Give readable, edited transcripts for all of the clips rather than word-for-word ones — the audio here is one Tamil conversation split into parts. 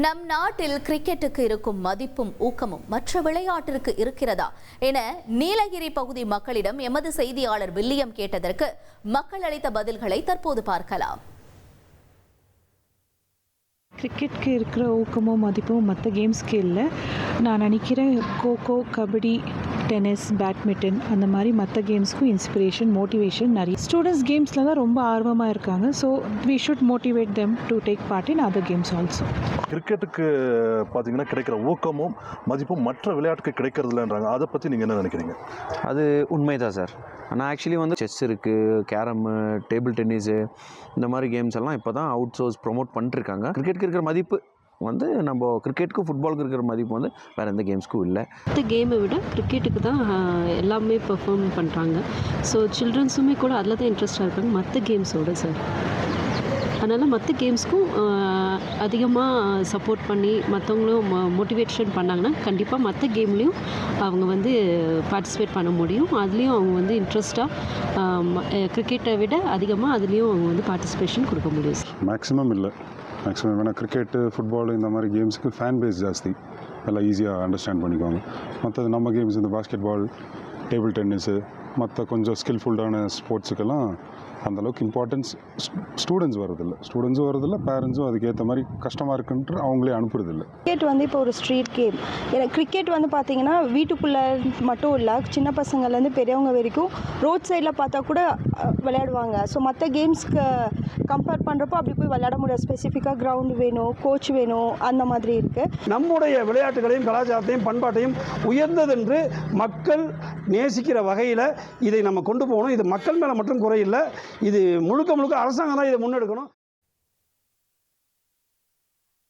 நம் நாட்டில் கிரிக்கெட்டுக்கு இருக்கும் மதிப்பும் ஊக்கமும் மற்ற விளையாட்டிற்கு இருக்கிறதா என நீலகிரி பகுதி மக்களிடம் எமது செய்தியாளர் வில்லியம் கேட்டதற்கு மக்கள் அளித்த பதில்களை தற்போது பார்க்கலாம். கிரிக்கெட்டுக்கு இருக்கிற ஊக்கமும் மதிப்பும் மற்ற கேம்ஸ்க்கு இல்லை. நான் நினைக்கிறேன் கோகோ, கபடி, டென்னிஸ், பேட்மிண்டன் அந்த மாதிரி மற்ற கேம்ஸ்க்கும் இன்ஸ்பிரேஷன், மோட்டிவேஷன் நிறைய. ஸ்டூடெண்ட்ஸ் கேம்ஸில் தான் ரொம்ப ஆர்வமாக இருக்காங்க. So we should motivate them to take part in other games also. கிரிக்கெட்டுக்கு பார்த்தீங்கன்னா கிடைக்கிற ஊக்கமும் மதிப்பும் மற்ற விளையாட்டுக்கு கிடைக்கிறதுலன்றாங்க. அதை பற்றி நீங்கள் என்ன நினைக்கிறீங்க? அது உண்மைதான் சார். ஆனால் ஆக்சுவலி செஸ் இருக்குது, கேரமு, டேபிள் டென்னிஸு இந்த மாதிரி கேம்ஸ் எல்லாம் இப்போ தான் அவுட் சோர்ஸ் ப்ரொமோட் பண்ணிட்டுருக்காங்க. கிரிக்கெட்டுக்கு இருக்கிற மதிப்பு நம்ம கிரிக்கெட்டுக்கும் ஃபுட்பாலுக்கு இருக்கிற மதிப்பு வேறு எந்த கேம்ஸ்க்கும் இல்லை. மற்ற கேமை விட கிரிக்கெட்டுக்கு தான் எல்லாமே பெர்ஃபார்ம் பண்ணுறாங்க. ஸோ சில்ட்ரன்ஸுமே கூட அதில் தான் இன்ட்ரெஸ்டாக இருக்காங்க மற்ற கேம்ஸோட சார். அதனால் மற்ற கேம்ஸ்க்கும் அதிகமாக சப்போர்ட் பண்ணி மற்றவங்களும் மோட்டிவேஷன் பண்ணாங்கன்னா கண்டிப்பாக மற்ற கேம்லேயும் அவங்க பார்ட்டிசிபேட் பண்ண முடியும். அதுலேயும் அவங்க இன்ட்ரெஸ்ட்டாக கிரிக்கெட்டை விட அதிகமாக அதுலேயும் அவங்க பார்ட்டிசிபேஷன் கொடுக்க முடியும். மேக்ஸிமம் இல்லை, மேக்ஸிமம் ஏன்னா கிரிக்கெட்டு, ஃபுட்பால் இந்த மாதிரி கேம்ஸுக்கு ஃபேன் பேஸ் ஜாஸ்தி, எல்லாம் ஈஸியாக அண்டர்ஸ்டாண்ட் பண்ணிக்குவாங்க. மற்றது நம்ம கேம்ஸ் இந்த பாஸ்கெட் பால், டேபிள் டென்னிஸு, மற்ற கொஞ்சம் ஸ்கில்ஃபுல்டான ஸ்போர்ட்ஸுக்கெல்லாம் அந்தளவுக்கு இம்பார்ட்டன்ஸ் ஸ்டூடெண்ட்ஸும் வரதில்லை, பேரண்ட்ஸும் அதுக்கேற்ற மாதிரி கஷ்டமாக இருக்குன்ட்டு அவங்களே அனுப்புறதில்லை. கிரிக்கெட் இப்போ ஒரு ஸ்ட்ரீட் கேம். எனக்கு கிரிக்கெட் பார்த்தீங்கன்னா வீட்டுக்குள்ளே மட்டும் இல்லை, சின்ன பசங்கள்லேருந்து பெரியவங்க வரைக்கும் ரோட் சைடில் பார்த்தா கூட விளையாடுவாங்க. ஸோ மற்ற கேம்ஸ்க்கு கம்பேர் பண்ணுறப்போ அப்படி போய் விளையாட முடியாது. ஸ்பெசிஃபிக்காக கிரவுண்டு வேணும், கோச் வேணும், அந்த மாதிரி இருக்குது. நம்முடைய விளையாட்டுகளையும் கலாச்சாரத்தையும் பண்பாட்டையும் உயர்ந்ததென்று மக்கள் நேசிக்கிற வகையில் இதை நம்ம கொண்டு போகணும். இது மக்கள் மேலே மட்டும் குறையில்லை, இது முழுக்க அரசாங்கம் தான் இதை முன்னெடுக்கணும்.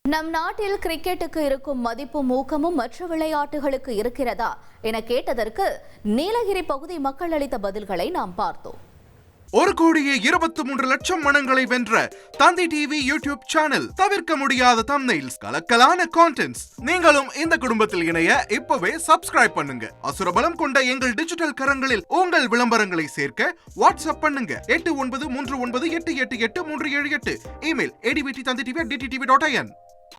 நம் நாட்டில் கிரிக்கெட்டுக்கு இருக்கும் மதிப்பும் ஊக்கமும் மற்ற விளையாட்டுகளுக்கு இருக்கிறதா என கேட்டதற்கு நீலகிரி பகுதி மக்கள் அளித்த பதில்களை நாம் பார்த்தோம். 1,23,00,000 மனங்களை வென்ற தந்தி டிவி யூடியூப் சேனல். தவிர்க்க முடியாத தம்ப்நெயில்ஸ், கலக்கலான கான்டென்ட்ஸ். நீங்களும் இந்த குடும்பத்தில் இணைய இப்பவே சப்ஸ்கிரைப் பண்ணுங்க. அசுரபலம் கொண்ட எங்கள் டிஜிட்டல் கரங்களில் உங்கள் விளம்பரங்களை சேர்க்க வாட்ஸ்அப் பண்ணுங்க. 8939888838. Email advttv@dttv.in.